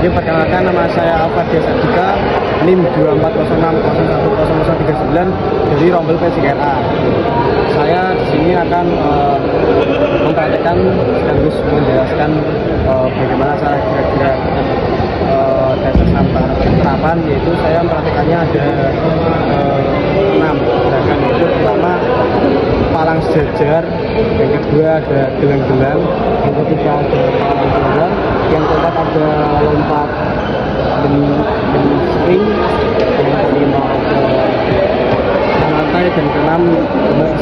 Jadi perkenalkan, nama saya Alfa Desandika, NIM 2406010039 dari Rombel PCRA. Saya di sini akan mempraktekkan sekaligus menjelaskan bagaimana cara kira-kira dasar sampah penerapan, yaitu saya mempraktekannya ada 6 gerakan, yaitu pertama palang sejajar, yang kedua ada gelang-gelang, yang ketiga ada palang gelang, yang keempat ada lompat spring, yang kelima ada lantai, dan keenam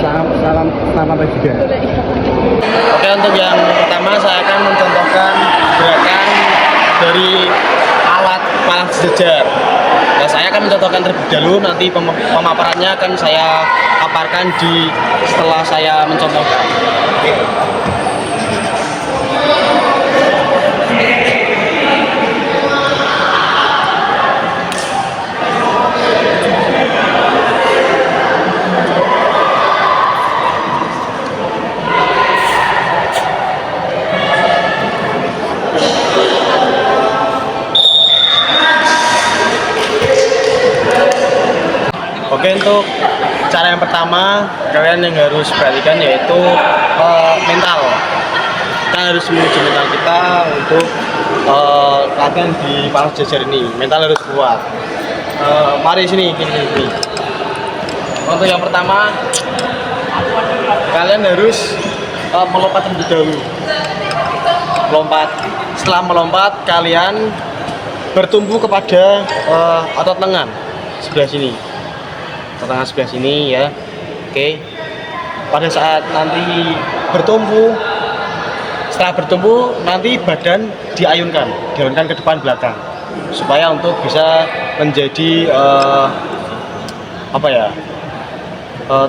salam lantai juga. Oke, untuk yang pertama saya akan mencontohkan gerakan dari alat palang sejajar. Nah, saya akan mencontohkan terlebih dahulu, nanti pemaparannya akan saya paparkan setelah saya mencontohkan. Oke. Oke, untuk cara yang pertama kalian yang harus perhatikan yaitu mental. Kita harus menuju mental kita untuk latihan di palang sejajar ini. Mental harus kuat. Mari sini, gini. Untuk yang pertama, kalian harus melompat terlebih dahulu. Melompat. Setelah melompat, kalian bertumpu kepada otot lengan sebelah sini. Tangan sebelah sini ya. Oke. Pada saat nanti bertumpu, setelah bertumpu nanti badan diayunkan ke depan belakang supaya untuk bisa menjadi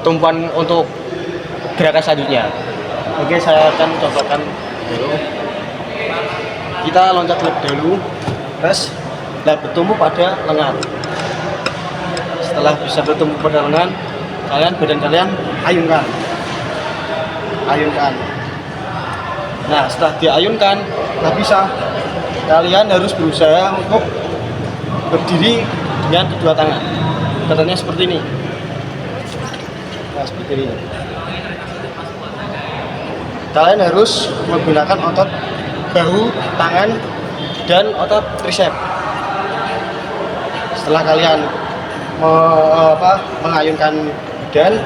tumpuan untuk gerakan selanjutnya. Oke, saya akan contohkan dulu. Kita loncat terlebih dahulu, terus bertumpu pada lengan. Setelah bisa bertumpu pada lengan, badan kalian ayunkan. Nah, setelah diayunkan, nggak bisa. Kalian harus berusaha untuk berdiri dengan kedua tangan. Katanya seperti ini. Nah, seperti ini. Kalian harus menggunakan otot bahu, tangan, dan otot tricep. Setelah kalian mengayunkan badan,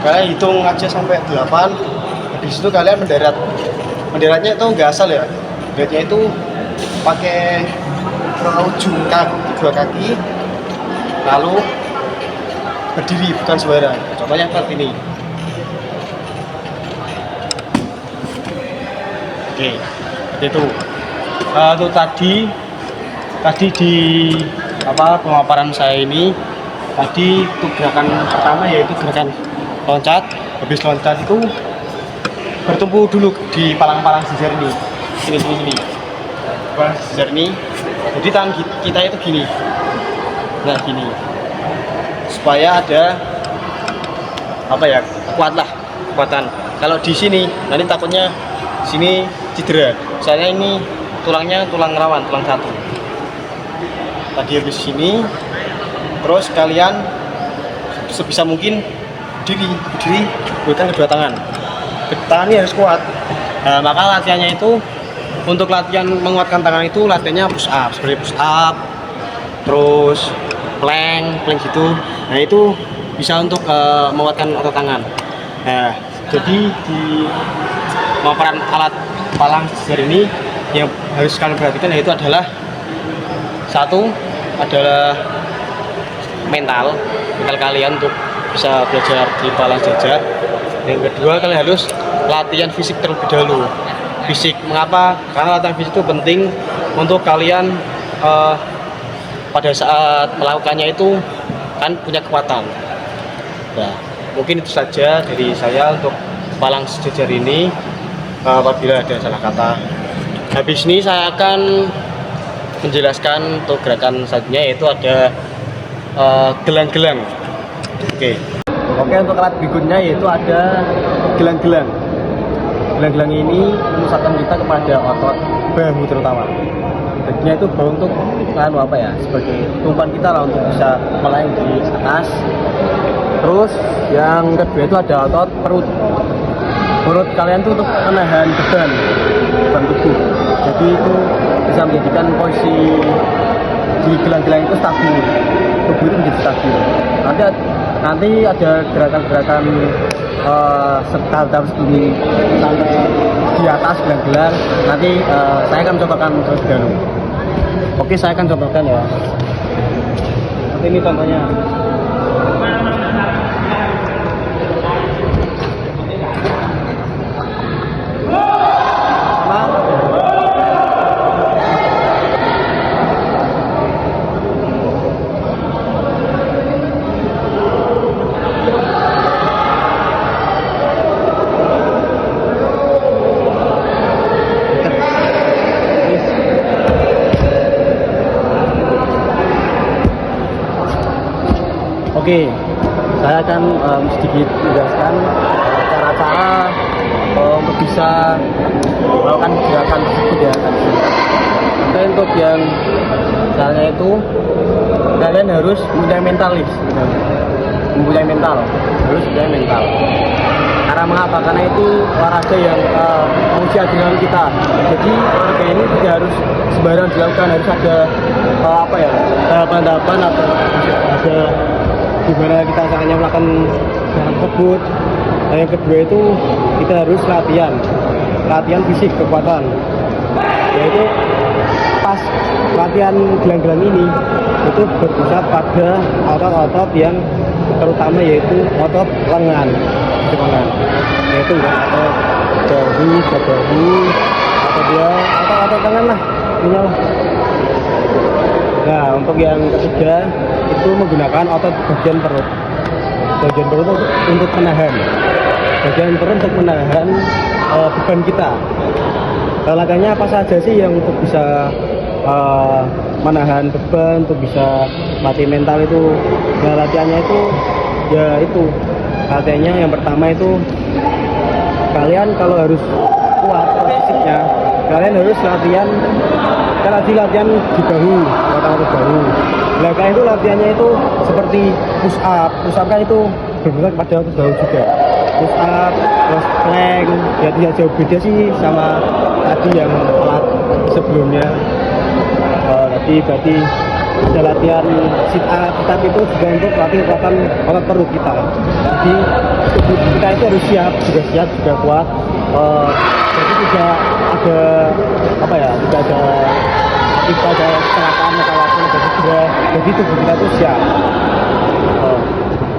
kalian hitung aja sampai 8. Habis itu kalian mendaratnya itu nggak asal ya, mendaratnya itu pakai ujung kedua kaki lalu berdiri, bukan sembarang. Contohnya seperti ini. Oke, seperti itu. Itu tadi di pemaparan saya ini tadi untuk gerakan pertama yaitu gerakan loncat. Habis loncat itu bertumpu dulu di palang sejajar ini. Sini. Palang sejajar ini. Jadi tangan kita itu gini. Nah, gini. Supaya ada kekuatan. Kalau di sini nanti takutnya sini cedera. Soalnya ini tulangnya tulang rawan, tulang satu. Tadi habis sini, terus kalian sebisa mungkin berdiri gunakan kedua tangan. Tangan ini harus kuat. Nah, maka latihannya itu untuk latihan menguatkan tangan itu latihannya push up, seperti push up, terus plank gitu. Nah, itu bisa untuk menguatkan otot tangan. Nah, jadi di pemaparan alat palang sejajar ini yang harus kalian perhatikan yaitu adalah satu adalah mental kalian untuk bisa belajar di palang sejajar. Yang kedua, kalian harus latihan fisik terlebih dahulu. Fisik, mengapa? Karena latihan fisik itu penting untuk kalian pada saat melakukannya itu kan punya kekuatan. Nah, mungkin itu saja dari saya untuk palang sejajar ini. Apabila ada salah kata, habis ini saya akan menjelaskan untuk gerakan selanjutnya yaitu ada gelang-gelang. Oke, untuk alat berikutnya yaitu ada gelang-gelang. Gelang-gelang ini memusatkan kita kepada otot bahu terutama. dia itu untuk apa ya, sebagai tumpuan kita lah untuk bisa melayang di atas. Terus yang kedua itu ada otot perut. Perut kalian tuh untuk menahan beban tubuh. Jadi itu bisa menjadikan posisi di gelang-gelang itu stabil, tubuh itu menjadi stabil. Nanti ada gerakan-gerakan tahap sebelum sampai di atas gelang-gelang. Nanti saya akan cobakan terus dulu. Oke, saya akan cobakan ya. Seperti ini contohnya. Oke, saya akan sedikit menjelaskan cara-cara untuk bisa melakukan gerakan tersebut ya. Tapi untuk yang caranya itu kalian harus mempunyai mentalis, mempunyai mental, harus mempunyai mental. Karena mengapa? Karena itu olahraga yang menguji adrenalin kita. Jadi olahraga ini tidak harus sembarang dilakukan, harus ada tahapan-tahapan atau ada gimana kita caranya melakukan gerakan tersebut. Nah, yang kedua itu kita harus latihan fisik kekuatan, yaitu pas latihan gelang-gelang ini itu berpusat pada otot-otot yang terutama yaitu otot lengan, yaitu otot bahu atau dia otot tangan lah, inilah. Nah, untuk yang ketiga itu menggunakan otot bagian perut. Bagian perut untuk menahan. Bagian perut untuk menahan beban kita. Olahraganya apa saja sih yang untuk bisa menahan beban, untuk bisa latih mental itu? Nah, latihannya itu ya itu. Latihannya yang pertama itu kalian kalau harus kuat fisiknya, kalian harus latihan di bahu, otot bahu. Nah, kalian itu latihannya itu seperti push up kan itu bergerak pada otot bahu juga. Push up, terus plank, ya tidak jauh beda sih sama tadi yang alat sebelumnya. Berarti ada latihan sit up itu juga untuk latih kekuatan otot perut kita. Jadi tubuh kita itu harus siap, juga kuat. Jadi tidak ada kecelakaan atau apa, jadi tubuh kita itu siap.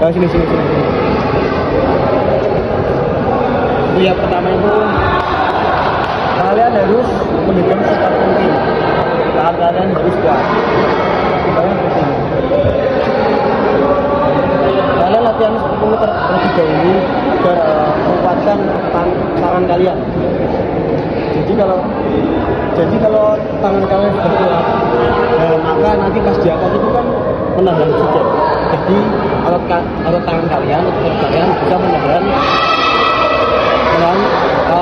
Sini. Itu yang pertama itu kalian harus memegang sikap penting. Kalian harus kuat. Kalian latihan seperti ini terlebih dahulu agar menguatkan tangan kalian. Jadi kalau tangan kalian sudah kuat, maka nanti pas di atas itu kan menahan juga. Jadi otot tangan kalian, otot kalian bisa menahan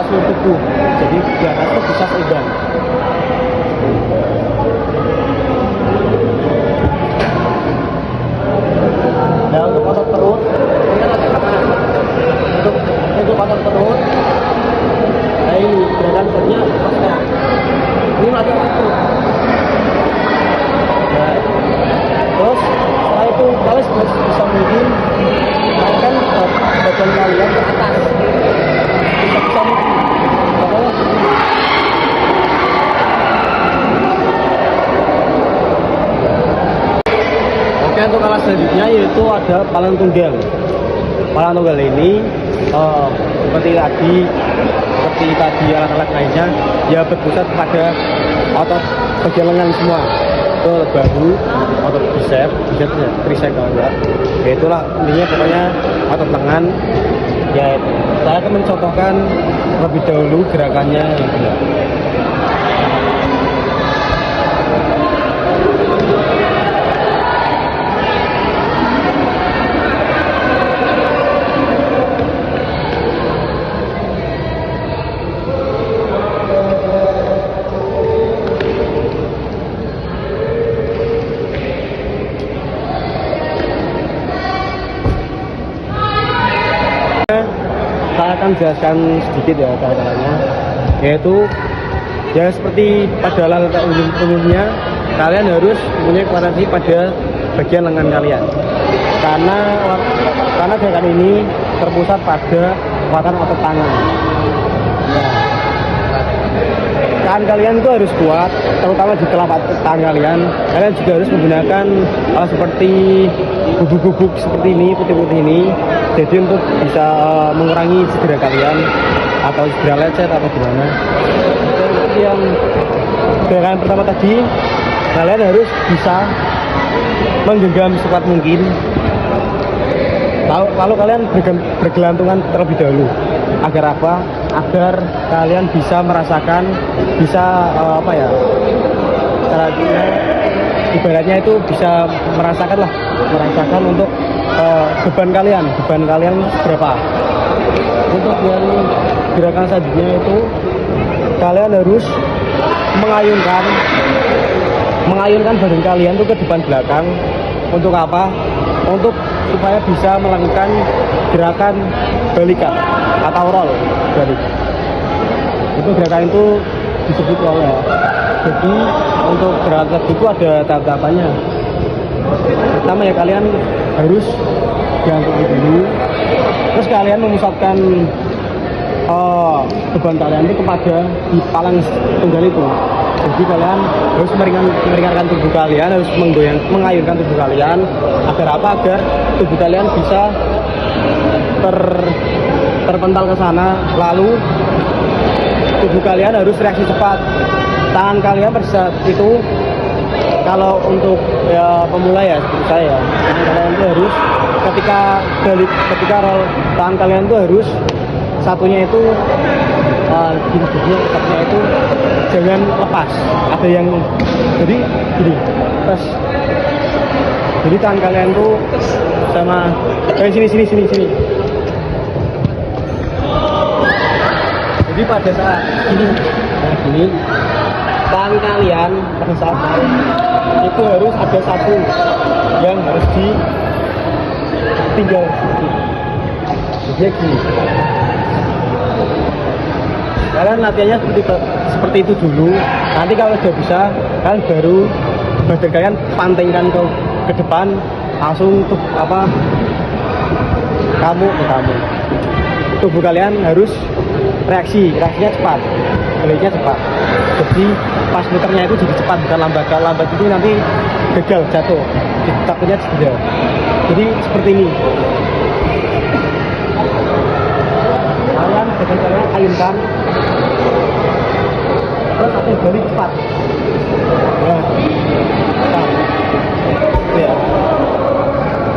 seluruh tubuh. Jadi di atas itu bisa seimbang. Nah, untuk otot perut, untuk otot perut, nah ini gerakan sebenarnya ini mati itu. Nah, terus setelah itu kalian bisa mungkin naikkan badan kalian ke atas. Bisa mungkin. Oke, untuk alat selanjutnya yaitu ada palang tunggal. Palang tunggal ini seperti tadi alat-alat lainnya ya berpusat pada otot bagian lengan semua. Itu bahu, otot bicep tricep kalau enggak. Ya itulah intinya, pokoknya otot lengan. Ya saya akan mencontohkan lebih dahulu gerakannya yang benar. akan jelaskan sedikit ya cara-caranya, yaitu ya seperti pada olahraga umumnya, kalian harus mempunyai kualifikasi pada bagian lengan kalian, karena gerakan ini terpusat pada kekuatan otot tangan. Tangan kalian itu harus kuat, terutama di telapak tangan kalian. Kalian juga harus menggunakan seperti gubuk-gubuk seperti ini, putih-putih ini, jadi untuk bisa mengurangi cedera kalian atau cedera lecet atau gimana. Seperti yang gerakan pertama tadi, kalian harus bisa menggenggam sekuat mungkin. Lalu kalian bergelantungan terlebih dahulu. Agar apa? Agar kalian bisa merasakan, ibaratnya itu bisa merasakan untuk beban kalian berapa. Untuk yang gerakan selanjutnya itu kalian harus mengayunkan badan kalian tuh ke depan belakang. Untuk apa? Untuk supaya bisa melakukan gerakan balikan atau roll balik. Itu gerakan itu disebut roll ya. Jadi untuk gerakan itu ada tahap-tahapannya. Pertama ya, kalian harus diangkat dulu, terus kalian memusatkan beban kalian itu kepada di palang tunggal itu. Jadi kalian harus meringankan tubuh kalian, harus mengayunkan tubuh kalian. Agar apa? Agar tubuh kalian bisa terpental ke sana. Lalu tubuh kalian harus reaksi cepat. Tangan kalian pada saat itu, kalau untuk ya pemula ya seperti saya, kalian itu harus ketika roll tangan kalian itu harus satunya itu satunya itu jangan lepas. Ada yang jadi gini, terus jadi tangan kalian tuh sama sini. Jadi pada saat gini, tangan kalian pada saat itu harus ada satu yang harus ditinggal. Jadi gini. Kalian latihannya seperti itu dulu. Nanti kalau sudah bisa, kalian baru badan kalian pantingkan ke depan, langsung kamu. Tubuh kalian harus reaksinya cepat, baliknya cepat. Jadi pas muternya itu jadi cepat, bukan lambat. Kalau lambat itu nanti gagal, jatuh, takutnya cedera. Jadi seperti ini. Badan kalian ayunkan, terus satu balik cepat. Ya.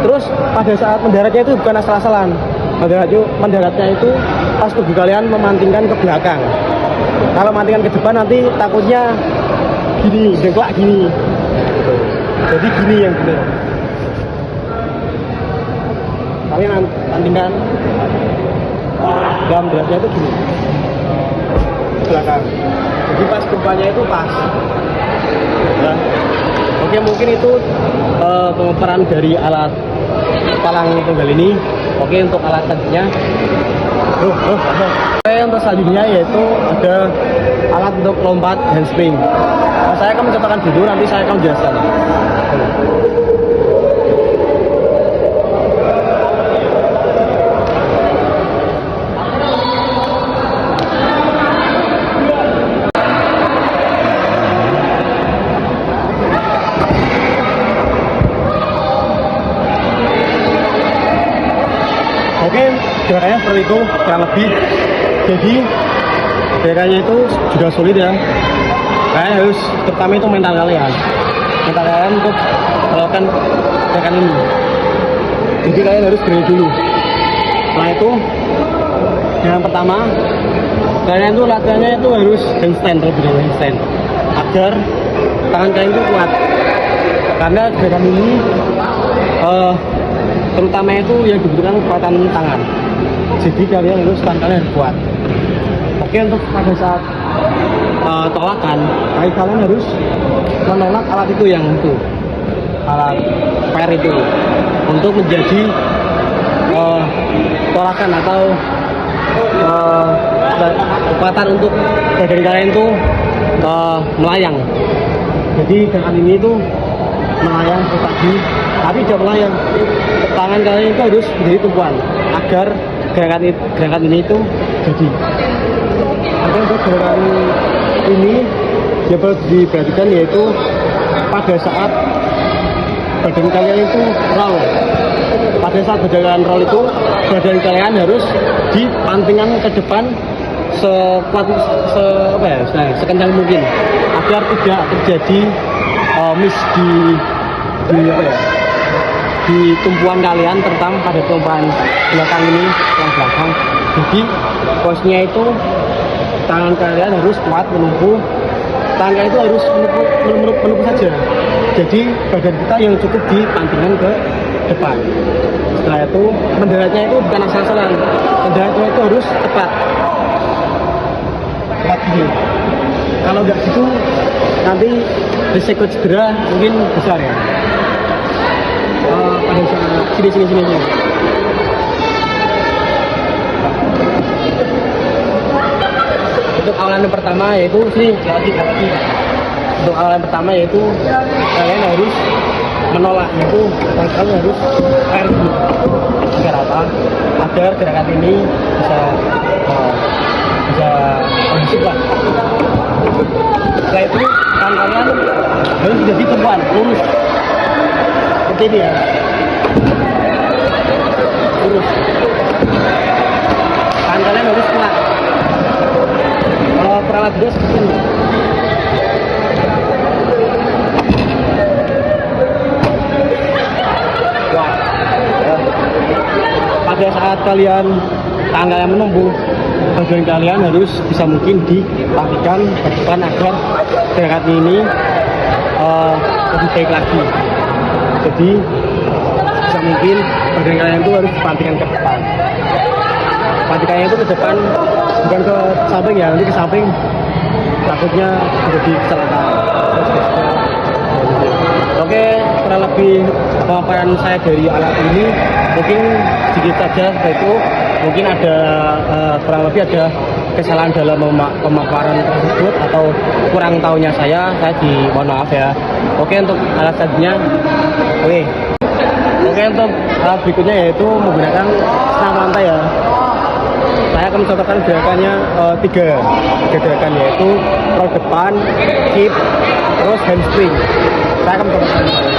Terus pada saat mendaratnya itu bukan asal-asalan. Mendaratnya itu pas tubuh kalian memantingkan ke belakang. Kalau mantingkan ke depan nanti takutnya gini, dengklak gini. Jadi gini yang benar. Kalian mantingkan dalam beratnya itu gini, belakang. Jadi pas gempanya itu pas. Ya. Oke, mungkin itu pemaparan dari alat palang tunggal ini. Oke, untuk alat selanjutnya, untuk selanjutnya yaitu ada alat untuk lompat handspring. Saya akan mencontohkan dulu, nanti saya akan menjelaskan. Oke, gerakannya seperti itu kurang lebih. Jadi gerakannya itu juga sulit ya. Kalian harus, terutama itu mental kalian untuk melakukan gerakan ini. Jadi kalian harus berani dulu. Setelah itu, yang pertama, kalian itu latihannya itu harus handstand, terlebih dahulu handstand, agar tangan kalian itu kuat. Karena gerakan ini terutama itu yang dibutuhkan kekuatan tangan. Jadi kalian harus tangan kalian kuat. Oke, untuk pada saat tolakan, kalian harus menolak alat itu, alat per itu, untuk menjadi tolakan atau kekuatan untuk badan kalian itu melayang. Jadi gerakan ini itu melayang seperti tapi tidak melayang. Tangan kalian itu harus menjadi tumpuan agar gerakan ini itu jadi. Ada untuk gerakan ini yang perlu diperhatikan yaitu pada saat badan kalian itu roll. Pada saat badan roll itu badan kalian harus dipantingkan ke depan sekuat sekencang mungkin agar tidak terjadi miss di tumpuan kalian terutama pada tumpuan belakang ini yang belakang. Jadi posnya itu tangan kalian harus kuat menumpu, tangan kalian itu harus menumpu saja. Jadi badan kita yang cukup dipantingkan ke depan. Setelah itu mendaratnya itu bukan asal-asalan, mendaratnya itu harus tepat gini. Kalau nggak gitu nanti risiko cedera mungkin besar ya. Pada saat sini. Untuk awalan yang pertama yaitu sini lagi. Untuk awalan pertama yaitu kalian harus menolak, yaitu kalian harus air dulu. Agar apa? Agar gerakan ini bisa kondusif lah. Setelah itu tangan kalian harus jadi tumpuan lurus seperti ini ya, lurus. Tangan kalian harus kuat. Kalau kurang lebih seperti ini. Pada saat kalian tangan kalian menumbuh, bagian kalian harus bisa mungkin dipastikan ke depan agar gerakan ini lebih baik lagi. Jadi bisa mungkin bagian kalian itu harus dipantingkan ke depan. Pantingannya itu ke depan, bukan ke samping ya, nanti ke samping takutnya menjadi kecelakaan. Oke, kurang lebih pemaparan saya dari alat ini mungkin sedikit saja seperti itu. Mungkin ada kurang lebih ada kesalahan dalam pemaparan tersebut atau kurang tahunya saya mohon maaf ya. Oke, untuk alat selanjutnya, oke untuk alat berikutnya yaitu menggunakan senam lantai ya. Saya akan mencontohkan gerakannya tiga gerakan yaitu roll depan, hip, terus handspring. Saya akan mencontohkan.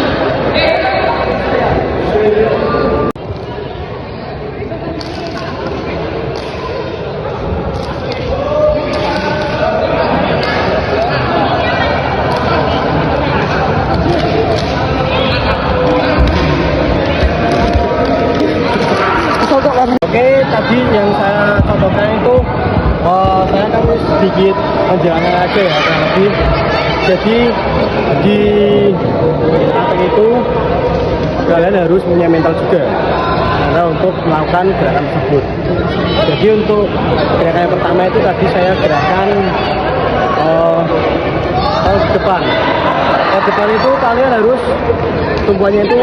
Oke, tadi yang saya contohkan itu saya akan sedikit menjelaskan aja ya kurang lebih. Jadi di saat itu kalian harus punya mental juga karena untuk melakukan gerakan tersebut. Jadi untuk gerakan yang pertama itu tadi saya gerakan depan. Depan itu kalian harus tumpuannya itu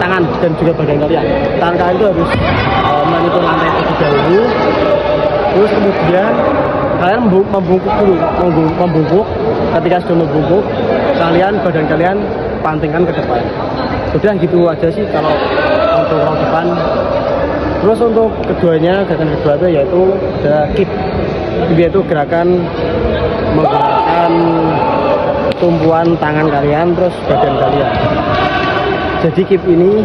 tangan dan juga badan kalian. Tangan kalian itu harus menyentuh lantai terlebih dahulu. Terus kemudian kalian membungkuk dulu, membungkuk. Ketika sudah membungkuk, badan kalian pantingkan ke depan. Sudah gitu aja sih kalau untuk roll depan. Terus untuk keduanya, gerakan kedua itu yaitu ada kick. Yaitu gerakan menggunakan tumpuan tangan kalian terus badan kalian. Jadi kick ini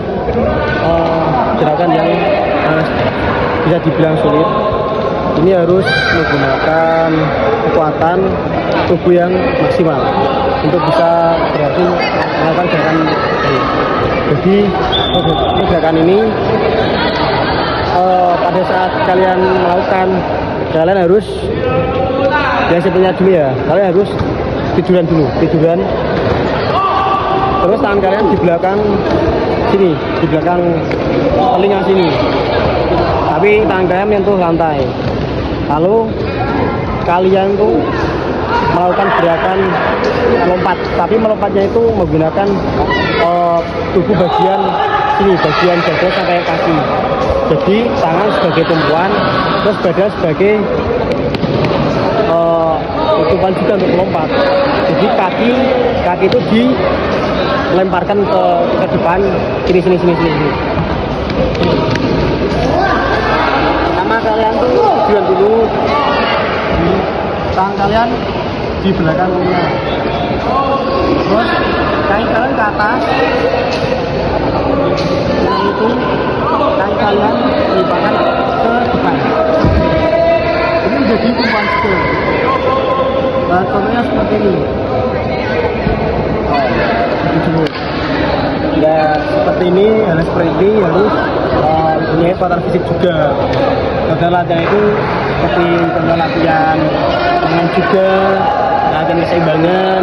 gerakan yang bisa dibilang sulit. Ini harus menggunakan kekuatan tubuh yang maksimal untuk bisa berhasil melakukan gerakan ini. Jadi gerakan ini pada saat kalian melakukan, kalian harus yang sebenarnya dulu ya, kalian harus tiduran dulu, terus tangan kalian di belakang sini, di belakang telinga sini, tapi tangan kalian menyentuh lantai. Lalu kalian tuh melakukan gerakan lompat, tapi melompatnya itu menggunakan tubuh bagian sini bagian dada sampai kaki. Jadi tangan sebagai tumpuan, terus badan sebagai tumpuan juga untuk melompat. Jadi kaki itu dilemparkan ke depan, sini. Sama kalian tuh tujuan dulu di tangan kalian di belakang punya. Terus kaki kalian ke atas. Dengan itu kaki kalian dilimpahkan ke depan. Ini menjadi tumpuan skill. Nah, contohnya seperti ini. Ya seperti ini, hal seperti ini harus mempunyai kekuatan fisik juga. Contoh latihan itu seperti contoh latihan tangan juga, latihan keseimbangan,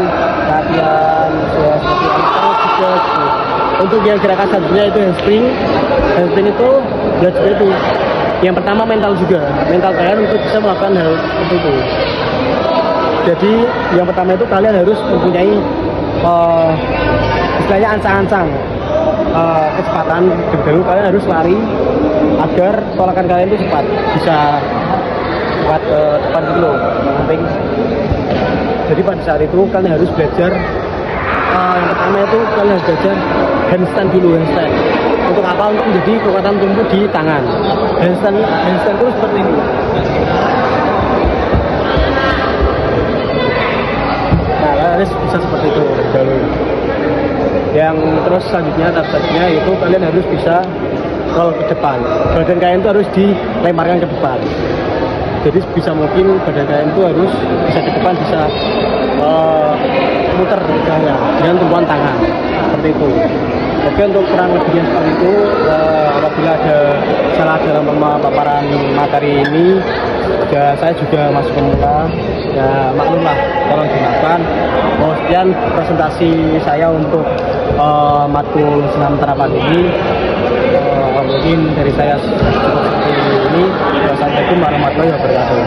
latihan seperti angkat juga. Gitu. Untuk yang gerakan selanjutnya itu handspring. Handspring itu ya juga itu. Yang pertama mental juga, mental kalian untuk bisa melakukan hal seperti itu. Jadi yang pertama itu kalian harus mempunyai istilahnya ancang-ancang kecepatan. Dulu kalian harus lari agar tolakan kalian itu cepat, bisa cepat gitu loh. Yang penting. Jadi pada saat itu kalian harus belajar. Yang pertama itu kalian harus belajar handstand dulu, handstand. Untuk apa? Untuk menjadi kekuatan tumbuh di tangan. Handstand itu seperti ini. Nah, kalian bisa seperti itu dulu. Yang terus selanjutnya, tahap selanjutnya itu kalian harus bisa roll ke depan. Badan kalian itu harus dilemparkan ke depan. Jadi bisa mungkin badan kalian itu harus bisa ke depan, bisa muter misalnya dengan tumpuan tangan seperti itu. Oke, untuk kurang lebihnya seperti itu, apabila ada salah dalam pemaparan materi ini, ya saya juga masih pemula, ya maklumlah, tolong dimaafkan. Sekian presentasi saya untuk matkul senam terapan ini. Mungkin dari saya cukup seperti ini. Wassalamualaikum warahmatullahi wabarakatuh.